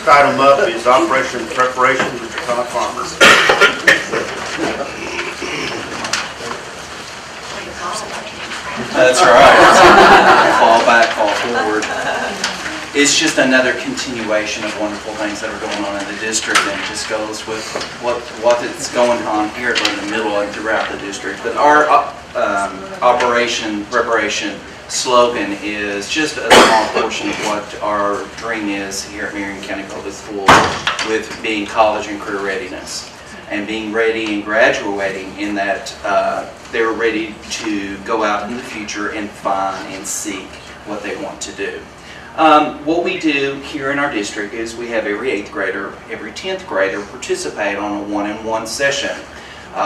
Next item up is operation preparation with Todd Farmer. That's right. Fall back, fall forward. It's just another continuation of wonderful things that are going on in the district, and it just goes with what is going on here in the middle and throughout the district. But our operation preparation slogan is just a small portion of what our dream is here at Marion County Public Schools, with being college and career readiness, and being ready and graduating in that they're ready to go out in the future and find and seek what they want to do. What we do here in our district is we have every 8th grader, every 10th grader participate on a one-on-one session.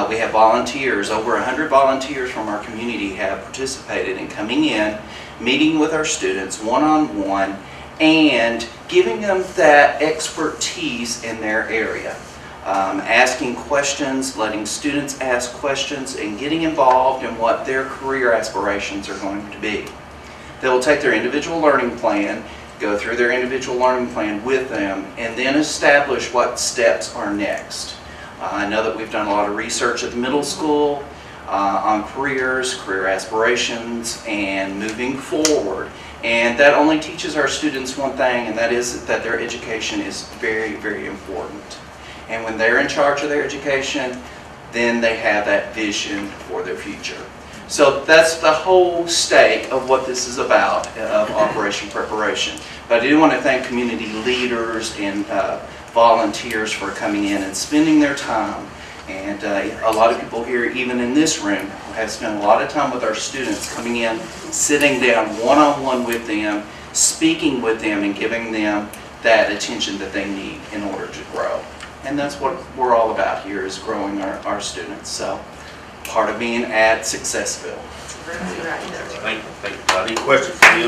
We have volunteers, over 100 volunteers from our community have participated in coming in, meeting with our students one-on-one, and giving them that expertise in their area. Asking questions, letting students ask questions, and getting involved in what their career aspirations are going to be. They will take their individual learning plan, go through their individual learning plan with them, and then establish what steps are next. I know that we've done a lot of research at the middle school on careers, career aspirations, and moving forward. And that only teaches our students one thing, and that is that their education is very, very important. And when they're in charge of their education, then they have that vision for their future. So that's the whole stake of what this is about, of Operation Preparation. But I do want to thank community leaders and volunteers for coming in and spending their time. And a lot of people here, even in this room, have spent a lot of time with our students, coming in, sitting down one-on-one with them, speaking with them, and giving them that attention that they need in order to grow. And that's what we're all about here, is growing our students. So, part of being at Successville. Thank you, Todd. Any questions for you?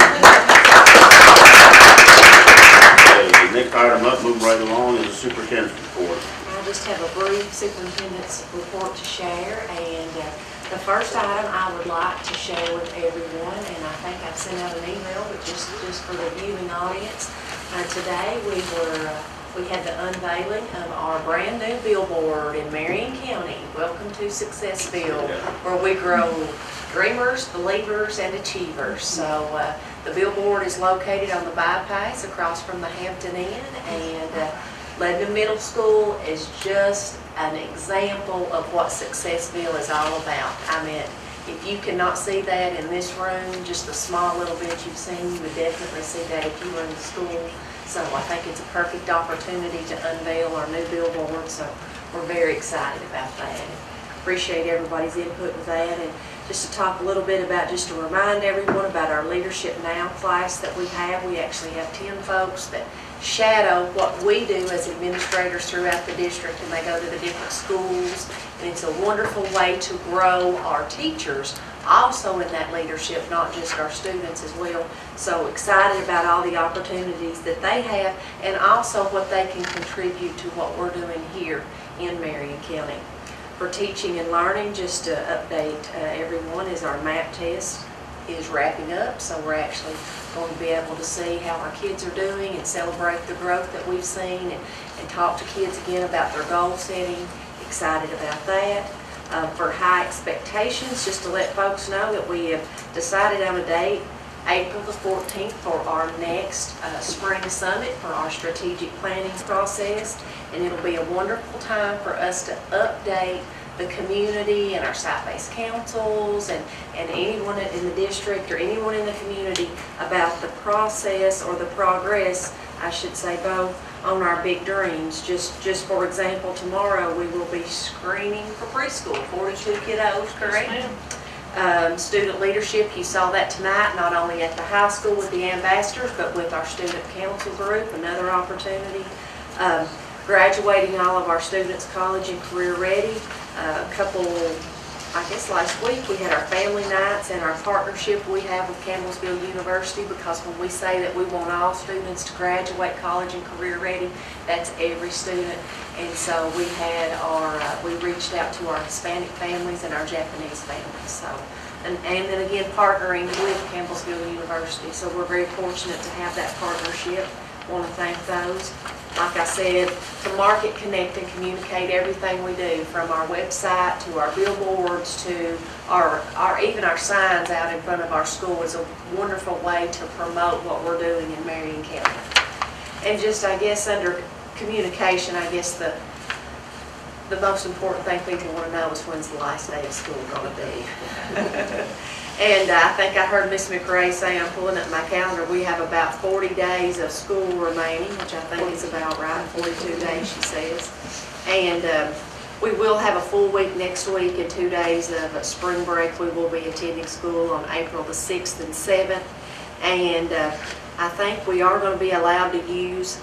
The next item up, moving right along, is the superintendent's report. I just have a brief superintendent's report to share, and the first item I would like to share with everyone, and I think I've sent out an email, but just for the viewing audience, today we had the unveiling of our brand new billboard in Marion County. Welcome to Successville, where we grow dreamers, believers, and achievers. So the billboard is located on the bypass across from the Hampton Inn, and Lebanon Middle School is just an example of what Successville is all about. I mean, if you cannot see that in this room, just a small little bit you've seen, you would definitely see that if you were in the school. So I think it's a perfect opportunity to unveil our new billboard, so we're very excited about that. Appreciate everybody's input with that. And just to talk a little bit about, just to remind everyone about our Leadership Now class that we actually have 10 folks that shadow what we do as administrators throughout the district, and they go to the different schools, and it's a wonderful way to grow our teachers also in that leadership, not just our students as well. So excited about all the opportunities that they have, and also what they can contribute to what we're doing here in Marion County. For teaching and learning, just to update everyone, is our MAP test is wrapping up, so we're actually going to be able to see how our kids are doing and celebrate the growth that we've seen, and talk to kids again about their goal setting. Excited about that. For high expectations, just to let folks know that we have decided on a date, April the 14th, for our next spring summit for our strategic planning process, and it'll be a wonderful time for us to update the community and our site-based councils and anyone in the district or anyone in the community about the process, or the progress, I should say, both on our big dreams. Just for example, tomorrow we will be screening for preschool, 42 kiddos, correct? Yes, student leadership, you saw that tonight, not only at the high school with the ambassadors, but with our student council group, another opportunity. Graduating all of our students college and career ready. I guess last week we had our family nights and our partnership we have with Campbellsville University, because when we say that we want all students to graduate college and career ready, that's every student. And so we had we reached out to our Hispanic families and our Japanese families. So, and then again partnering with Campbellsville University. So we're very fortunate to have that partnership. Want to thank those. like I said, to market, connect, and communicate everything we do, from our website to our billboards to even our signs out in front of our school is a wonderful way to promote what we're doing in Marion County. And just, I guess, under communication, I guess the most important thing people want to know is when's the last day of school going to be. And I think I heard Miss McRae say, I'm pulling up my calendar, we have about 40 days of school remaining, which I think is about right, 42 days, she says. And we will have a full week next week and 2 days of spring break. We will be attending school on April the 6th and 7th. And I think we are going to be allowed to use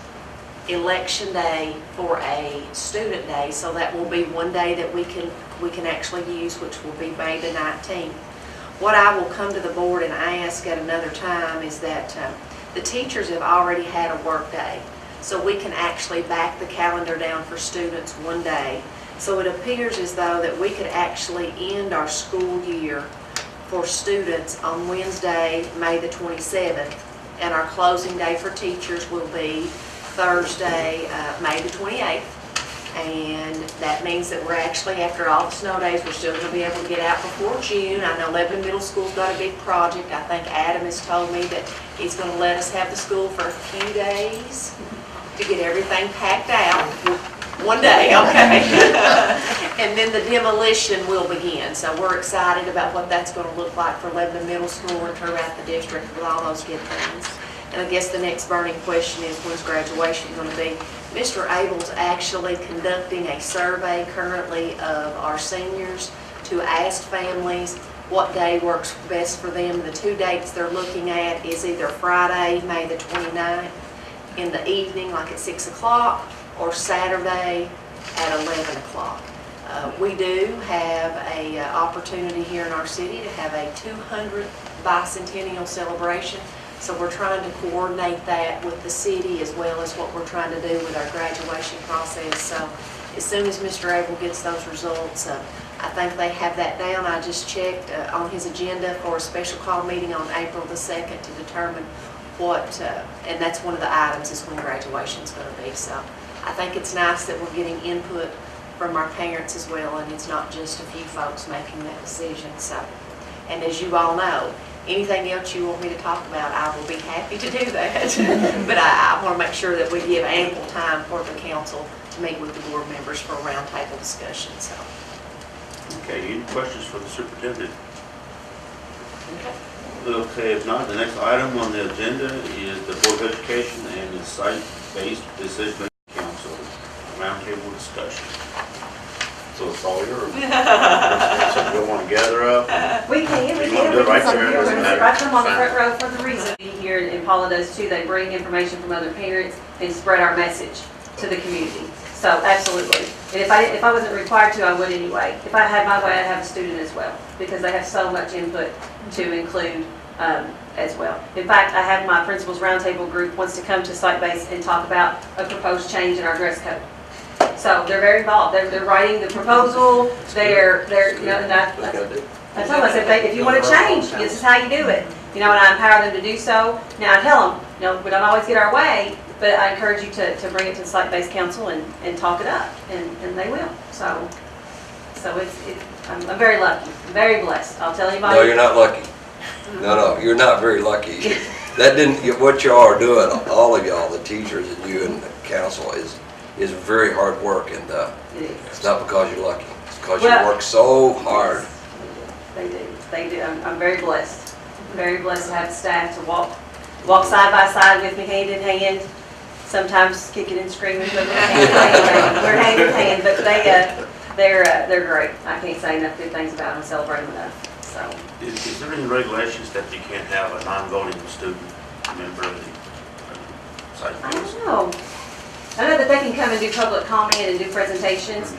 Election Day for a student day, so that will be one day that we can actually use, which will be May the 19th. What I will come to the board and ask at another time is that the teachers have already had a work day, so we can actually back the calendar down for students one day. So it appears as though that we could actually end our school year for students on Wednesday, May the 27th, and our closing day for teachers will be Thursday, May the 28th. And that means that we're actually, after all the snow days, we're still going to be able to get out before June. I know Lebanon Middle School's got a big project. I think Adam has told me that he's going to let us have the school for a few days to get everything packed out. One day, okay? And then the demolition will begin. So we're excited about what that's going to look like for Lebanon Middle School and throughout the district with all those good things. And I guess the next burning question is, when's graduation going to be? Mr. Abel's actually conducting a survey currently of our seniors to ask families what day works best for them. The two dates they're looking at is either Friday, May the 29th in the evening, like at 6 o'clock, or Saturday at 11 o'clock. We do have an opportunity here in our city to have a 200th bicentennial celebration. So we're trying to coordinate that with the city as well as what we're trying to do with our graduation process. So as soon as Mr. Abel gets those results, I think they have that down. I just checked on his agenda for a special call meeting on April the 2nd to determine what, and that's one of the items is when graduation is going to be. So I think it's nice that we're getting input from our parents as well, and it's not just a few folks making that decision. So, and as you all know, anything else you want me to talk about, I will be happy to do that. But I want to make sure that we give ample time for the council to meet with the board members for a roundtable discussion. So. Okay, any questions for the superintendent? Okay. Okay, if not, the next item on the agenda is the Board of Education and the Site-Based Decision Council roundtable discussion. So it's all yours. So we want to gather up. We can. You want to do it right there? We're Doesn't going to matter. sit right on the front row for the reason. Here, and Paula does too, they bring information from other parents and spread our message to the community. So absolutely. And if I wasn't required to, I would anyway. If I had my way, I'd have a student as well, because they have so much input to include as well. In fact, I have my principals roundtable group wants to come to Site-Based and talk about a proposed change in our dress code. So they're very involved. They're writing the proposal. They're you know, and I told them, I said, if you want to change, this is how you do it. You know, and I empower them to do so. Now I tell them, you know, we don't always get our way, but I encourage you to bring it to the Site-Based Council and talk it up, and they will. So I'm very lucky, very blessed. I'll tell anybody. No, you're not lucky. No, you're not very lucky. That didn't get what y'all are doing. All of y'all, the teachers and you and the council is very hard work, and it's not because you're lucky. It's because you work so hard. They do. I'm very blessed. Very blessed to have staff to walk side by side with me, hand in hand. Sometimes kicking and screaming, but we're hand in hand. But they're great. I can't say enough good things about them. Celebrate them enough. So. Is there any regulations that you can't have a non-voting student member of the site? I don't know. I know that they can come and do public comment and do presentations,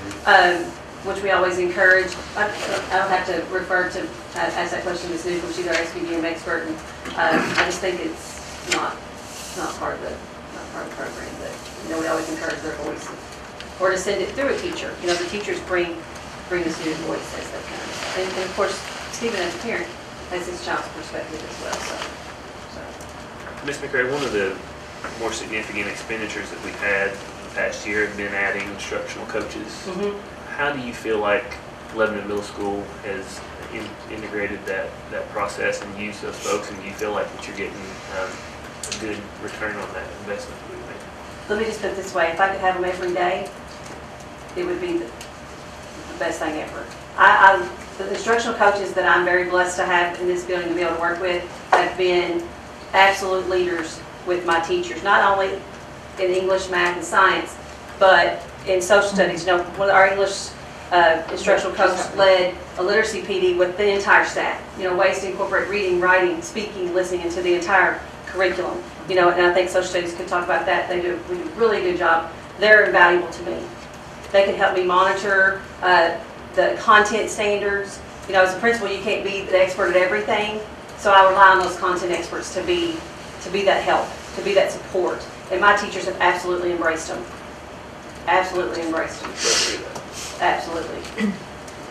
which we always encourage. I don't have to refer to ask that question to Ms. Newcomb. She's our SPDM expert, and I just think it's not part of the program. But you know, we always encourage their voice, or to send it through a teacher. You know, the teachers bring the student voice as they come, and of course, Stephen as a parent has his child's perspective as well. So. Ms. McRae, one of the more significant expenditures that we've had the past year have been adding instructional coaches. How do you feel like Lebanon Middle School has integrated that process and used those folks, and do you feel like that you're getting a good return on that investment that we've made? Let me just put it this way, if I could have them every day, it would be the best thing ever. The instructional coaches that I'm very blessed to have in this building to be able to work with have been absolute leaders with my teachers, not only in English, math, and science, but in social studies. You know, one of our English instructional coaches led a literacy PD with the entire staff. You know, ways to incorporate reading, writing, speaking, listening into the entire curriculum. You know, and I think social studies could talk about that. They do a really good job. They're invaluable to me. They can help me monitor the content standards. You know, as a principal, you can't be the expert at everything, so I rely on those content experts to be that help, to be that support. And my teachers have absolutely embraced them. Absolutely embraced them. Absolutely.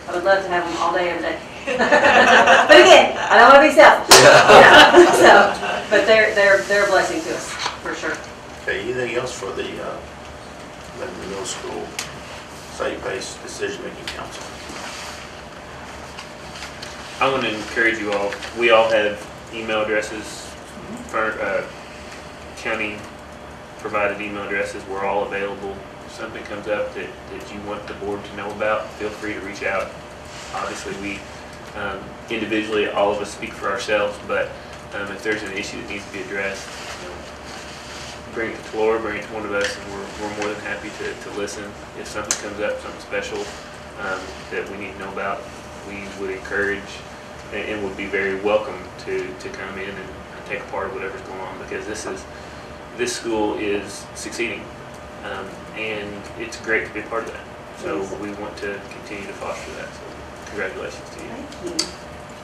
I would love to have them all day, every day. But again, I don't want to be selfish. You know, so, but they're a blessing to us, for sure. Okay, anything else for the Lebanon Middle School site-based decision-making council? I want to encourage you all, we all have email addresses, for county provided email addresses. We're all available. If something comes up that you want the board to know about, feel free to reach out. Obviously, we individually, all of us speak for ourselves, but if there's an issue that needs to be addressed, you know, bring it to Laura, bring it to one of us, and we're more than happy to listen. If something comes up, something special that we need to know about, we would encourage and would be very welcome to come in and take a part of whatever's going on, because this school is succeeding, and it's great to be a part of that. So we want to continue to foster that. So congratulations to you. Thank you.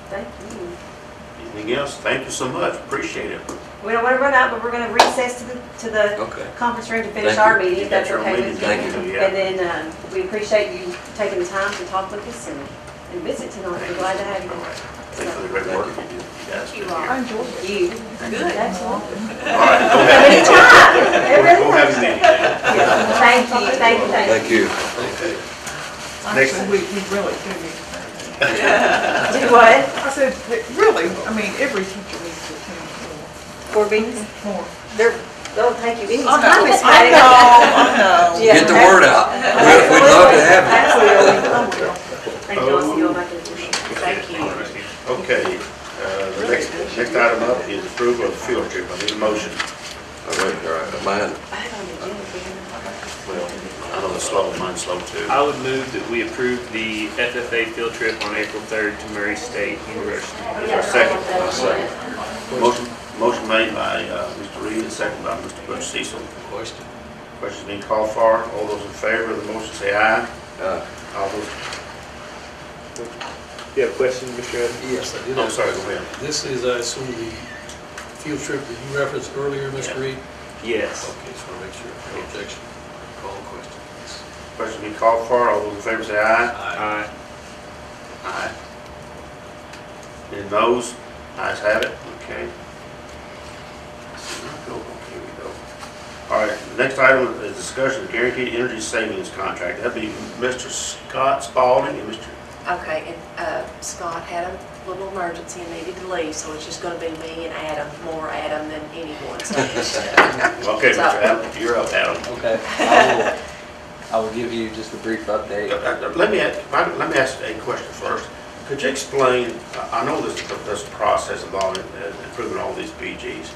Thank you. Anything else? Thank you so much. Appreciate it. We don't want to run out, but we're going to recess to the Okay. conference room to finish Thank our you. meeting, if that's okay with you. Thank you. Yeah. And then we appreciate you taking the time to talk with us and visit tonight. We're glad to have you. All right. Thanks for the great work you do. You guys do. I enjoyed it. You. Good. Absolutely. All right, go ahead. Anytime. Go have a meeting. Thank you, thank you, thank you. Thank you. Okay. Next. Actually, we really do need to. Do what? I said, really, I mean, every teacher needs to attend Board meetings? more. Oh, thank you. I Anytime, Miss know, Patty. I know. Yeah, Get the word out. We'd love to have you. Absolutely. Thank you, I'll see you all back in the room. Thank you. Okay, the next item up is approval of the field trip. I need a motion. All right, mine. Well, I know it's slow, mine's slow too. I would move that we approve the FFA field trip on April 3rd to Murray State University. Is there a second? Motion made by Mr. Reed and second by Mr. Butch Cecil. Question. Question's being called for. All those in favor of the motion say aye. All those, You have a question, Mr. Evans? Yes, I did. I'm sorry, go ahead. This is, I assume, the field trip that you referenced earlier, Mr. Reed? Yes. Okay, just want to make sure, no objection. Call the question. Question being called for. All those in favor say aye. Aye. Aye. Any noes? Ayes have it. Okay. Here we go. All right, the next item is discussion of guaranteed energy savings contract. That'd be Mr. Scott Spalding and Mr. Okay, and Scott had a little emergency and needed to leave, so it's just gonna be me and Adam, more Adam than anyone. So just, Okay, Mr. Adam, you're up, Adam. Okay, I will give you just a brief update. Let me ask a question first. Could you explain, I know there's a process involved in improving all these BGs.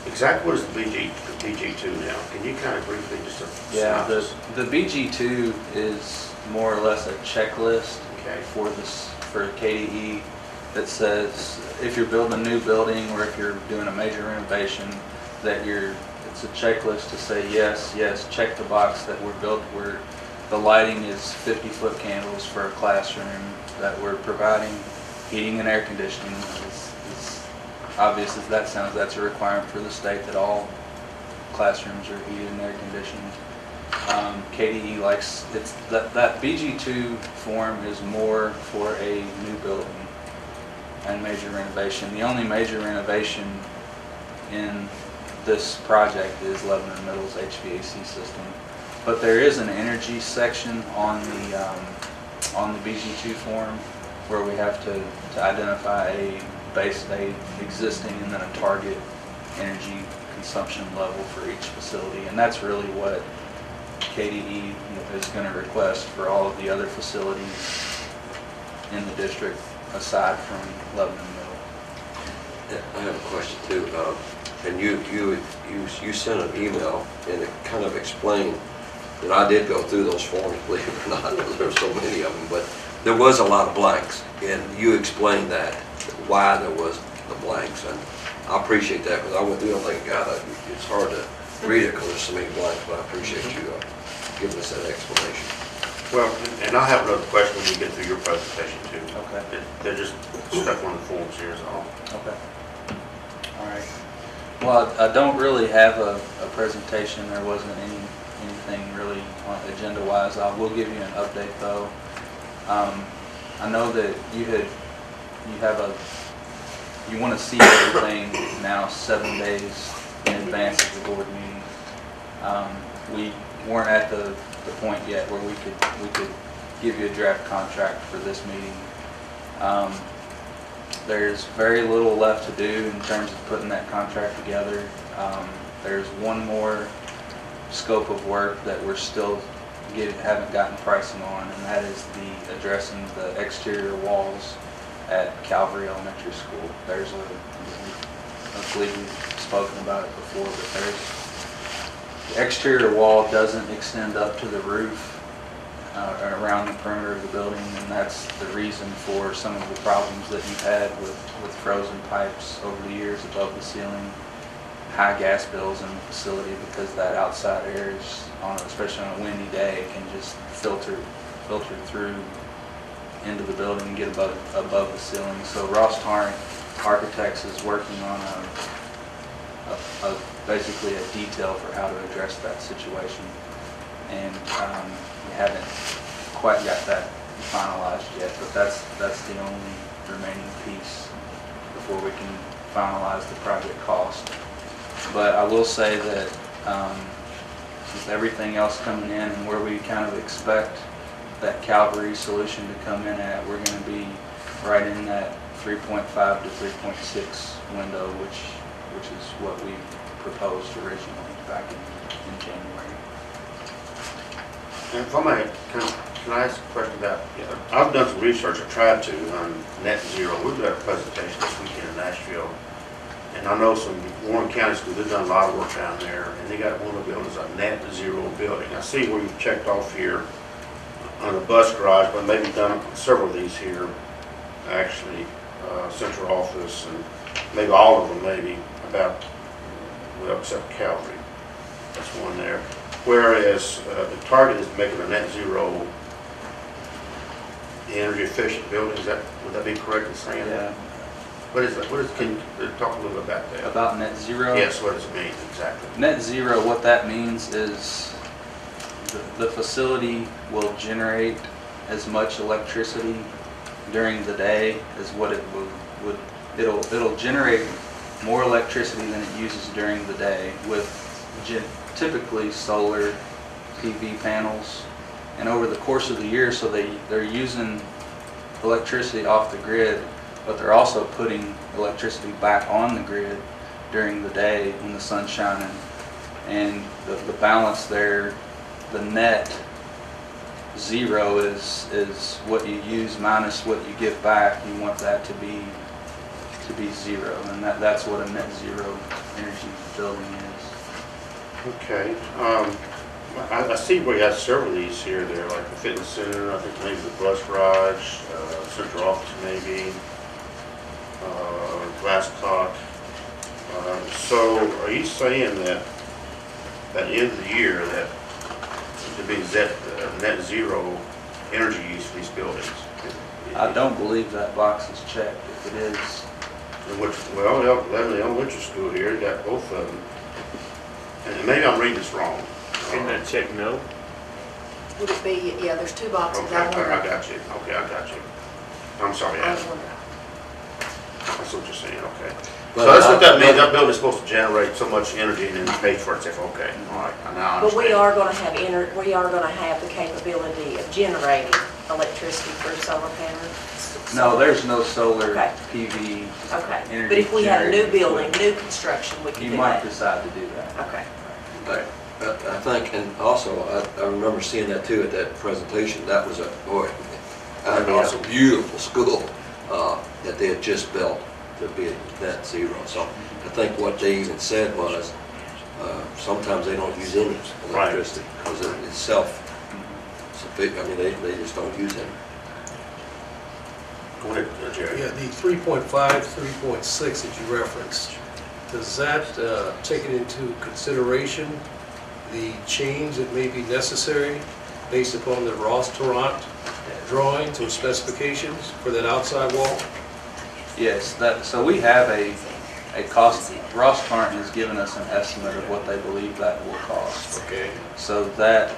Exactly what is the BG2 now? Can you kind of briefly just Yeah, synopsis? the BG2 is more or less a checklist Okay. for KDE that says if you're building a new building or if you're doing a major renovation, that it's a checklist to say yes, check the box that where the lighting is 50-foot candles for a classroom, that we're providing heating and air conditioning. As obvious as that sounds, that's a requirement for the state that all classrooms are heated and air conditioned. KDE likes that BG2 form is more for a new building and major renovation. The only major renovation in this project is Lebanon Middle's HVAC system. But there is an energy section on the BG2 form where we have to identify a base, a existing and then a target energy consumption level for each facility. And that's really what KDE is going to request for all of the other facilities in the district aside from Lebanon Middle. Yeah, I have a question too. And you sent an email and it kind of explained that I did go through those forms, believe it or not, because there's so many of them, but there was a lot of blanks, and you explained that, why there was the blanks, and I appreciate that, because I went through it like, God, it's hard to read it because there's so many blanks, but I appreciate you giving us that explanation. Well, and I have another question when we get through your presentation too. Okay. They're just stuck on the forms here is all. Okay. All right. Well, I don't really have a presentation. There wasn't anything really on agenda-wise. I will give you an update though. I know that you want to see everything now 7 days in advance of the board meeting. We weren't at the point yet where we could give you a draft contract for this meeting. There's very little left to do in terms of putting that contract together. There's one more scope of work that we're still haven't gotten pricing on, and that is the addressing the exterior walls at Calvary Elementary School. I believe we've spoken about it before, but the exterior wall doesn't extend up to the roof around the perimeter of the building, and that's the reason for some of the problems that you've had with frozen pipes over the years above the ceiling, high gas bills in the facility because that outside air is, especially on a windy day, can just filter through into the building and get above the ceiling. So Ross Tarrant Architects is working on basically a detail for how to address that situation, and we haven't quite got that finalized yet, but that's the only remaining piece before we can finalize the project cost. But I will say that with everything else coming in and where we kind of expect that Calvary solution to come in at, we're going to be right in that 3.5 to 3.6 window, which is what we proposed originally back in January. And if I may, can I ask a question about, I've done some research, I tried to, on net zero. We've got a presentation this weekend in Nashville, and I know some Warren County schools, they've done a lot of work down there, and they got one of the buildings, a net zero building. I see where you've checked off here on the bus garage, but maybe done several of these here, actually, central office, and maybe all of them, maybe, about, well, except Calvary. That's one there. Whereas the target is making a net zero energy efficient building. Would that be correct in saying that? What is that? Can you talk a little bit about that? About net zero? Yes, what does it mean exactly? Net zero, what that means is the facility will generate as much electricity during the day as what it would. It'll generate more electricity than it uses during the day with typically solar PV panels, and over the course of the year, so they're using electricity off the grid, but they're also putting electricity back on the grid during the day when the sun's shining, and the balance there, the net zero is what you use minus what you give back. You want that to be zero, and that's what a net zero energy building is. Okay. I see we have several of these here. They're like the fitness center, I think maybe the bus garage, central office maybe, glass clock. So are you saying that at the end of the year that to be net zero energy use for these buildings? I don't believe that box is checked. If it is, well, the elementary school here got both of them, and maybe I'm reading this wrong. Isn't that check no? Would it be, yeah, there's two boxes. Okay, I got you. Okay, I got you. I'm sorry, I Ash. was wondering. That's what you're saying, okay. But So that's what that I- means, that building's supposed to generate so much energy and then pay for itself, okay, all right, now I But we understand. are gonna have we are gonna have the capability of generating electricity through solar panels. No, there's no solar Okay. PV Okay, energy but if we had a new generating building, equipment. new construction, we could You do might that. decide to do that. Okay. I think, and also, I remember seeing that too at that presentation, that was boy, I mean, it's a beautiful school that they had just built to be net zero. So I think what they even said was, sometimes they don't use any electricity because it's self-sufficient. I mean, they just don't use it. Go ahead, Jerry. Yeah, the 3.5, 3.6 that you referenced, does that take it into consideration the change that may be necessary based upon the Ross Tarrant drawings or specifications for that outside wall? Yes, so we have a cost, Ross Tarrant has given us an estimate of what they believe that will cost. Okay. So that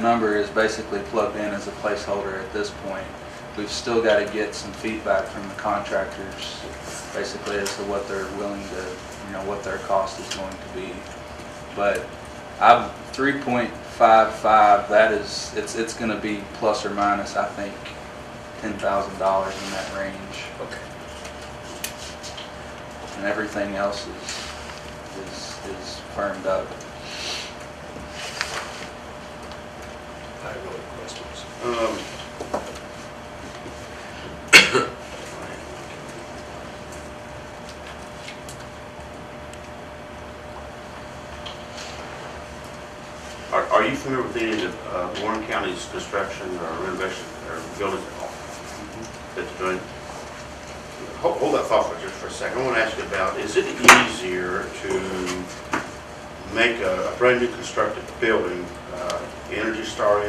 number is basically plugged in as a placeholder at this point. We've still got to get some feedback from the contractors, basically as to what they're willing to, what their cost is going to be. But 3.55, that is, it's going to be plus or minus, I think, $10,000 in that range. Okay. And everything else is firmed up. I have no other questions. Are you familiar with any of Warren County's construction or renovation or buildings that they're doing? Hold that thought for just for a second. I want to ask you about, is it easier to make a brand new constructed building, Energy Star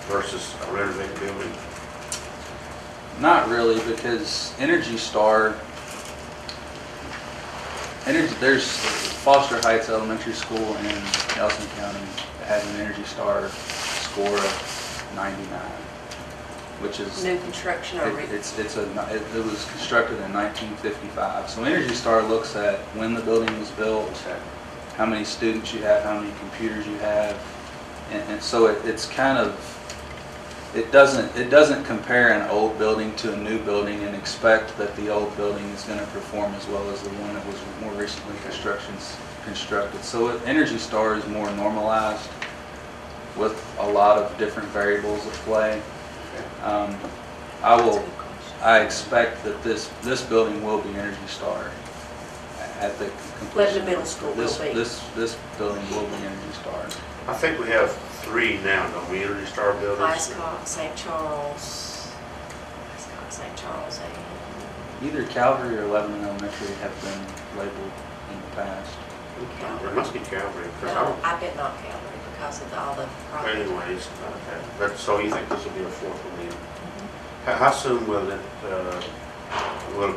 versus a renovated building? Not really, because Energy Star, there's Foster Heights Elementary School in Nelson County had an Energy Star score of 99, which is New construction or it was constructed in 1955. So Energy Star looks at when the building was built, how many students you have, how many computers you have, and so it's kind of, it doesn't compare an old building to a new building and expect that the old building is going to perform as well as the one that was more recently constructed. So Energy Star is more normalized with a lot of different variables at play. I expect that this building will be Energy Star at the completion. Lebanon Middle School will be. This building will be Energy Star. I think we have 3 now, don't we, Energy Star buildings? Glascock, St. Charles, and Either Calvary or Lebanon Elementary have been labeled in the past. It must be Calvary. 'Cause I no, don't- I bet not Calvary because of all the property. Anyways, okay. So you think this will be a 4th one then? How soon will it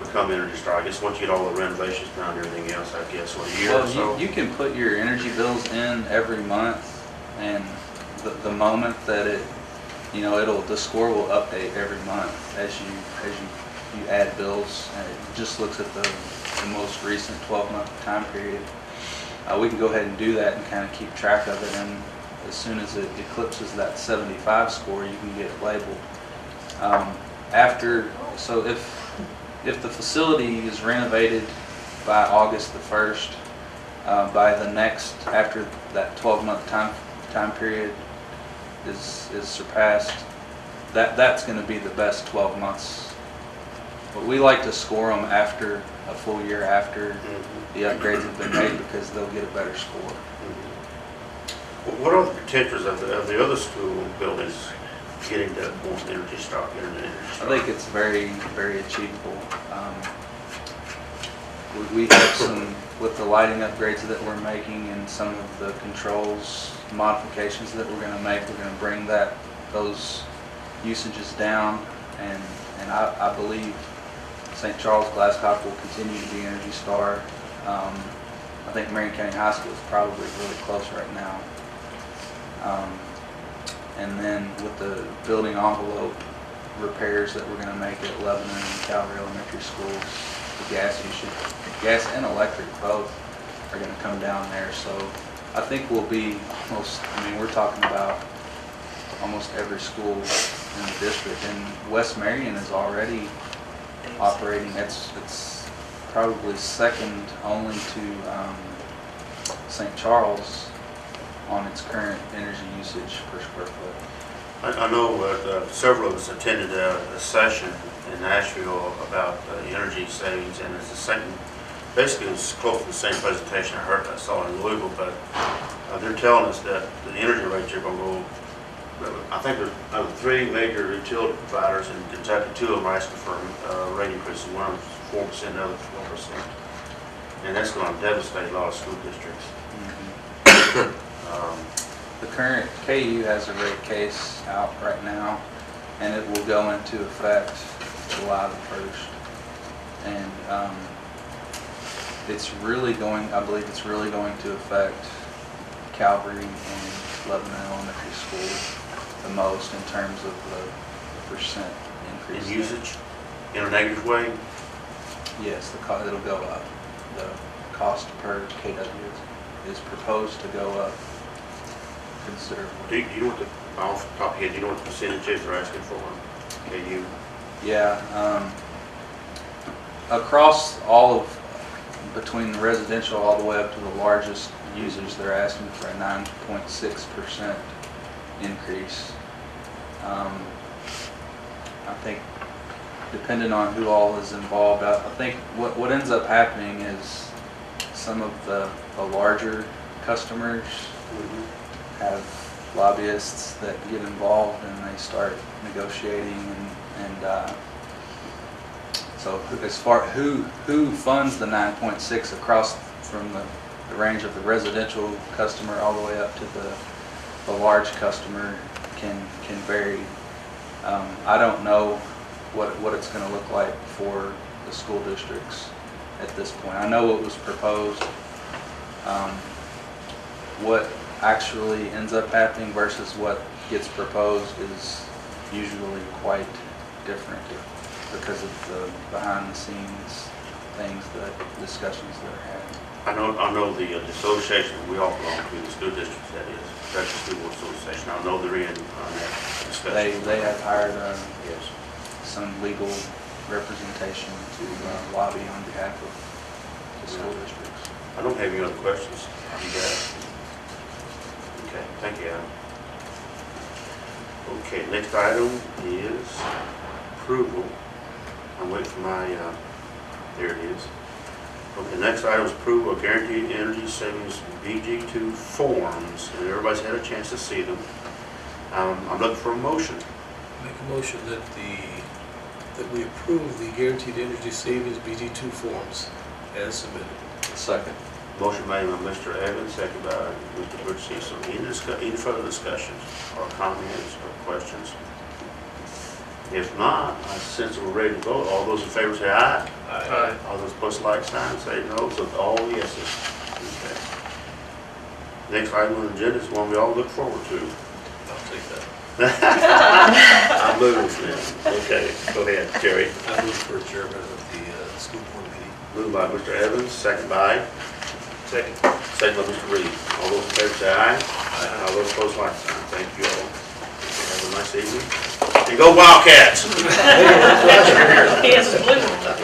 become Energy Star? I guess once you get all the renovations done and everything else, I guess, what, a year or so? Well, you can put your energy bills in every month, and the moment that the score will update every month as you add bills, and it just looks at the most recent 12-month time period. We can go ahead and do that and kind of keep track of it, and as soon as it eclipses that 75 score, you can get it labeled. So if the facility is renovated by August the 1st, after that 12-month time period is surpassed, that's going to be the best 12 months. But we like to score them after a full year after the upgrades have been made because they'll get a better score. What are the potentials of the other school buildings getting that more Energy Star? I think it's very, very achievable. We have some, with the lighting upgrades that we're making and some of the controls modifications that we're going to make, we're going to bring those usages down, and I believe St. Charles Glascock will continue to be Energy Star. I think Marion County High School is probably really close right now. And then with the building envelope repairs that we're gonna make at Lebanon and Calvary Elementary Schools. The gas usage, gas and electric both are gonna come down there, so I think we'll be almost, I mean, we're talking about almost every school in the district, and West Marion is already operating, it's probably second only to St. Charles on its current energy usage per square foot. I know several of us attended a session in Nashville about energy savings, and it's the same, basically it's close to the same presentation I saw in Louisville, but they're telling us that the energy rates are going to go. I think there's 3 major utility providers in Kentucky. 2 of them are asking for rate increases. One is 4%, the other 12%, and that's going to devastate a lot of school districts. The current KU has a rate case out right now, and it will go into effect July the 1st. And it's really going, I believe it's really going to affect Calvary and Lebanon Elementary School the most in terms of the percent increase. In usage, in a negative way? Yes, it'll go up. The cost per KW is proposed to go up considerably. Do you know what the, off the top of your head, do you know what the percentages they're asking for? KU? Yeah, across all of, between the residential all the way up to the largest users, they're asking for a 9.6% increase. I think depending on who all is involved, I think what ends up happening is some of the larger customers have lobbyists that get involved and they start negotiating and so as far who funds the 9.6 across from the range of the residential customer all the way up to the large customer can vary. I don't know what it's going to look like for the school districts at this point. I know what was proposed. What actually ends up happening versus what gets proposed is usually quite different because of the behind-the-scenes things, the discussions that are happening. I know the association we all belong to, the school districts, that is, that's the School Board Association. I know they're in on that discussion. They have hired Yes. some legal representation to lobby on behalf of the school districts. I don't have any other questions. I'm good. Okay, thank you, Adam. Okay, next item is approval. I'm waiting for my, there it is. Okay, next item is approval of guaranteed energy savings BG2 forms, and everybody's had a chance to see them. I'm looking for a motion. Make a motion that we approve the guaranteed energy savings BG2 forms as submitted. Second. Motion made by Mr. Evans, second by Mr. Butch Cecil. Any further discussions or comments or questions? If not, since we're ready to vote, all those in favor say aye. Aye. All those opposed like sign say no, so all yeses. Okay. Next item on the agenda is one we all look forward to. I'll take that. I move then. Okay, go ahead, Jerry. I move for adjournment of the school board meeting. Moved by Mr. Evans, second by Second. Mr. Reed. All those in favor say aye. All those opposed like sign. Thank you all. Have a nice evening. And go Wildcats! Yes, blue one.